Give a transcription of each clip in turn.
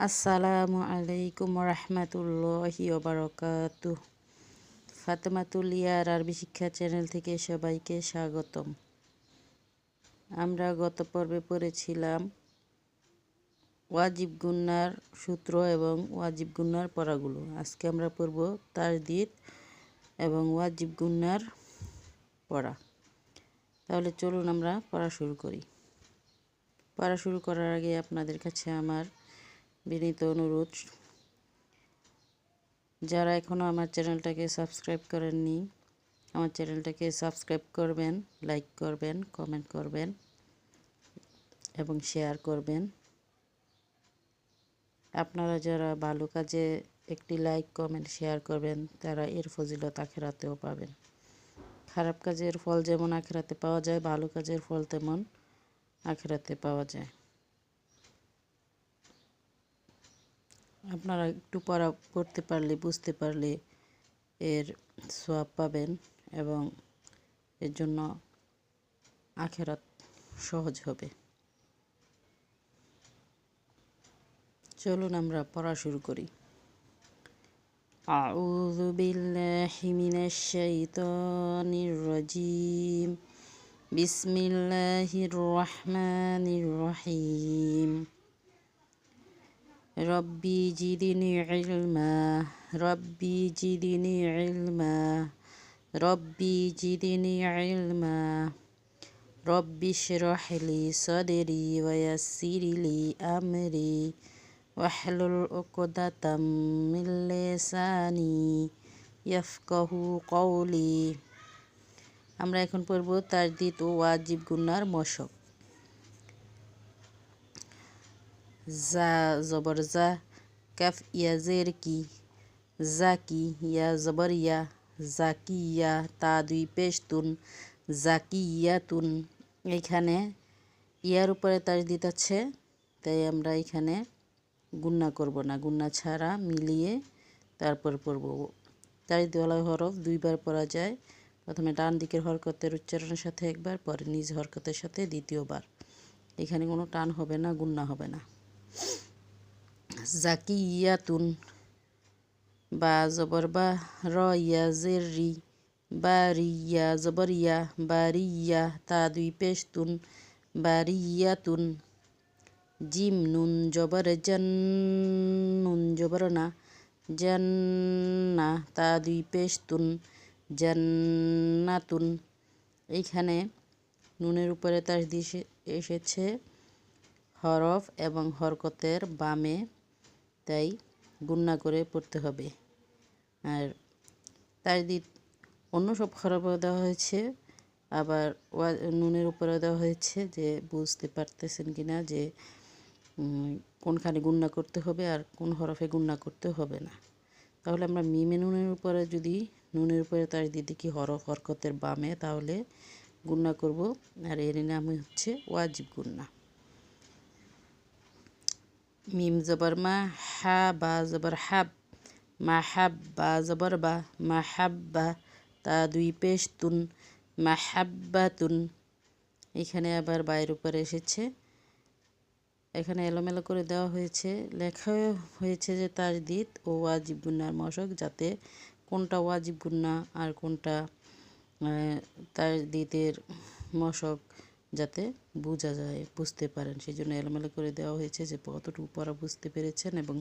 আসসালামু আলাইকুম রহমতুল্লাহি ওবারাকাতুহ। ফাতেমাতুল ইয়ার আরবি শিক্ষা চ্যানেল থেকে সবাইকে স্বাগতম। আমরা গত পর্বে পড়েছিলাম ওয়াজিব গুন্নার সূত্র এবং ওয়াজিব গুন্নার পড়াগুলো। আজকে আমরা পড়ব তাজদিদ এবং ওয়াজিব গুন্নার পড়া। তাহলে চলুন আমরা পড়া শুরু করি। পড়া শুরু করার আগে আপনাদের কাছে আমার বিনীত অনুরোধ, যারা এখনও আমার চ্যানেলটাকে সাবস্ক্রাইব করেননি আমার চ্যানেলটাকে সাবস্ক্রাইব করবেন, লাইক করবেন, কমেন্ট করবেন এবং শেয়ার করবেন। আপনারা যারা ভালো কাজে একটি লাইক, কমেন্ট, শেয়ার করবেন তারা এর ফজিলত আখিরাতেও পাবেন। খারাপ কাজের ফল যেমন আখিরাতে পাওয়া যায়, ভালো কাজের ফল তেমন আখিরাতে পাওয়া যায়। আপনারা একটু পড়তে পারলে, বুঝতে পারলে এর সওয়াব পাবেন এবং এর জন্য আখিরাত সহজ হবে। চলুন আমরা পড়া শুরু করি। আউযু বিল্লাহি মিনাশ শাইতানির রাজিম। বিসমিল্লাহির রহমানির রহিম। রব্বি জিদনি ইলমা, রব্বি জিদনি ইলমা, রব্বি জিদনি ইলমা, রব্বি ইশরাহ লি সাদরি ওয়া ইয়াসসির লি আমরি ওয়াহলুল উকদাতাম মিন লিসানি ইয়াফকাহু কওলি। আমরা এখন পড়ব তাজদিদ ও ওয়াজিব গুন্নার মশক। জা জবর জা, কাফ ইয়া জের কি, জাকি, ইয়া জবর ইয়া, জাকিয়া, তা দুই পেশ তুন, জাকিয়াতুন। এখানে ইয়ার উপরে তাজদিদ আছে, তাই আমরা এখানে গুন্না করব না, গুন্না ছাড়া মিলিয়ে তারপর পড়ব। তাজদিদওয়ালা হরফ দুইবার পড়া যায়। প্রথমে ডান দিকের হরকতের উচ্চারণের সাথে একবার, পরে নিজ হরকতের সাথে দ্বিতীয়বার। এখানে কোনো টান হবে না, গুন্না হবে না। জাকিয়াতুন, বা জবর বা, র ইয়া জের রি, বারিয়া জবর ইয়া, বারিয়া, তা দুই পেশ তুন, বারিয়াতুন। জিম নুন জবর জান, নুন জবর না, জান্না, তা দুই পেশ তুন, জান্নাতুন। এইখানে নুনের উপরে তাজদিদ এসেছে হরফ এবং হরকতের বামে, তাই গুন্না করে পড়তে হবে। আর তাজদিদ অন্য সব হরফেও দেওয়া হয়েছে, আবার নুনের উপরেও দেওয়া হয়েছে, যে বুঝতে পারতেছেন কিনা যে কোনখানে গুন্না করতে হবে আর কোন হরফে গুন্না করতে হবে না। তাহলে আমরা মিমে নুনের উপরে, যদি নুনের উপরে তাজদিদ দেখি হরকতের বামে, তাহলে গুন্না করব। আর এর নাম হচ্ছে ওয়াজিব গুন্না। মিম জবর মা, হা বা জবর হাব, মাহাব্বা জবর বা, মাহাব্বা, তা দুই পেশ তুন, মাহাব্বাতুন। এখানে আবার বাইরের উপরে এসেছে, এখানে এলোমেলো করে দেওয়া হয়েছে, লেখা হয়েছে যে তাজদিদ ও ওয়াজিব গুন্নার মশক, যাতে কোনটা ওয়াজিব গুন্না আর কোনটা তাজদিদের মশক যাতে বোঝা যায়, বুঝতে পারেন, সেই জন্য এলোমেলো করে দেওয়া হয়েছে, যে কতটুকু পড়া বুঝতে পেরেছেন এবং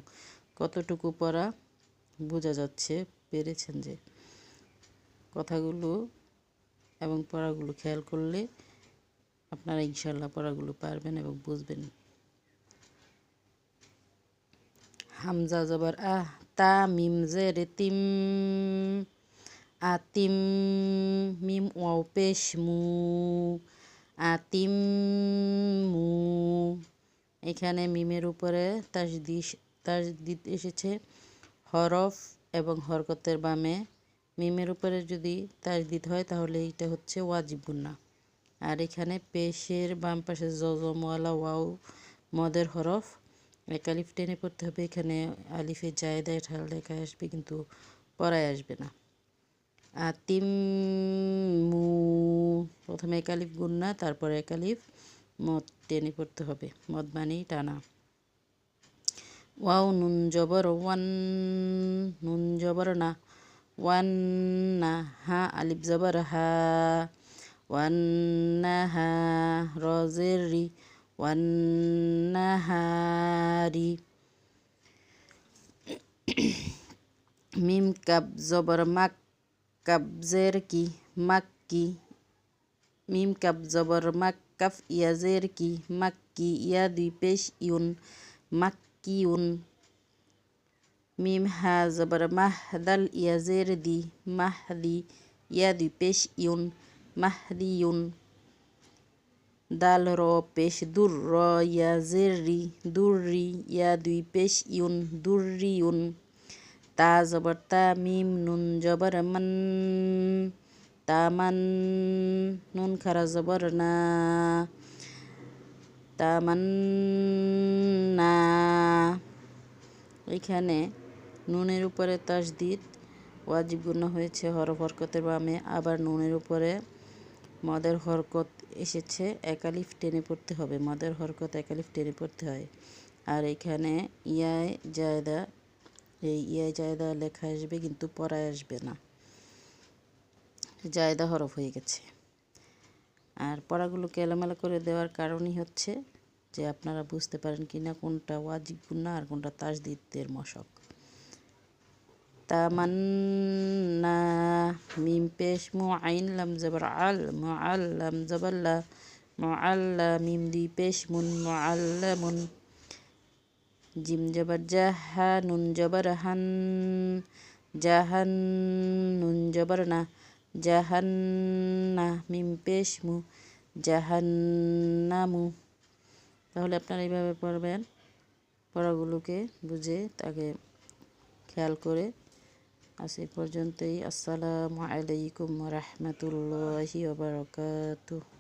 কতটুকু পড়া বোঝা যাচ্ছে, পেরেছেন যে কথাগুলো এবং পড়াগুলো খেয়াল করলে আপনারা ইনশাআল্লাহ পড়াগুলো পারবেন এবং বুঝবেন। হামজা জবর আহ, তা মিম জের তিম, আতিম, মিম ওয়াও পেশ মু, আতিম মু। এখানে মিমের উপরে তাজদিদ এসেছে হরফ এবং হরকতের বামে। মিমের উপরে যদি তাজদিদ হয় তাহলে এটা হচ্ছে ওয়াজিব গুন্না। আর এখানে পেশের বাম পাশে জজমওয়ালা ওয়াও মদের হরফ, এক আলিফ টেনে পড়তে হবে। এখানে আলিফে জায়দায় ঠাল লেখা আসবে, কিন্তু পড়ায় আসবে না। আতিম মু, প্রথমে এক আলিফ গুন্না, তারপরে এক আলিফ মদ টেনে পড়তে হবে, মদ মানেই টানা। ওয়াও নুন জবর ওয়ান, নুন জবর না, ওয়ান না, হা আলিফ জবর হা, ওয়ান না হা, র জের রি, ওয়ান না হারি। মিম কাব জবর মাক, কাব জের কি, মাক্কি, মিম কাব জবর মাক, কাফ ইয়া জের কি, মাক্কি, ইয়া দুই পেশ ইউন, মাক্কিউন। মিম হা জবর মাহ, দাল ইয়া জের দি, মাহদি, ইয়া দুই পেশ ইউন, মাহদিউন। দাল র পেশ দুর, র ইয়া জের রি, দুররি, ইয়া দুই পেশ ইউন, দুররিউন। তা জবর তা, মিম নুন জবর মান, তামান, নুন খারা জবর না, তামান্না। এখানে নুনের উপরে তাসদিদ ওয়াজিব গুণা হয়েছে হরফ হরকতের বামে, আবার নুনের উপরে মদের হরকত এসেছে, এক আলিফ টেনে পড়তে হবে, মদের হরকত এক আলিফ টেনে পড়তে হয়। আর এখানে ইয়ায় জায়দা, এই ইয়ায় জায়দা লেখা আসবে কিন্তু পড়ায় আসবে না, জায়দা হরফ হয়ে গেছে। আর পড়াগুলোকে এলোমেলো করে দেওয়ার কারণই হচ্ছে যে আপনারা বুঝতে পারেন কি না কোনটা ওয়াজিব গুণা আর কোনটা তাসদিদের মশক। তামান্না, মিম পেশ মু, আইন লাম জবর আল, মুআল্লাম জবর লা, মুআল্লা, মিম দুই পেশ মুন, মুআল্লামুন। জিম জবর জাহা, নুন জবর হান, জাহান, নুন জবর না, জাহান্না, মিম পেশ মু, জাহান্নামু। তাহলে আপনারা এইভাবে পড়বেন, পড়াগুলোকে বুঝে তাকে খেয়াল করে। আজ এই পর্যন্তই। আসসালামু আলাইকুম ওয়া রাহমাতুল্লাহি ওয়া বারাকাতুহু।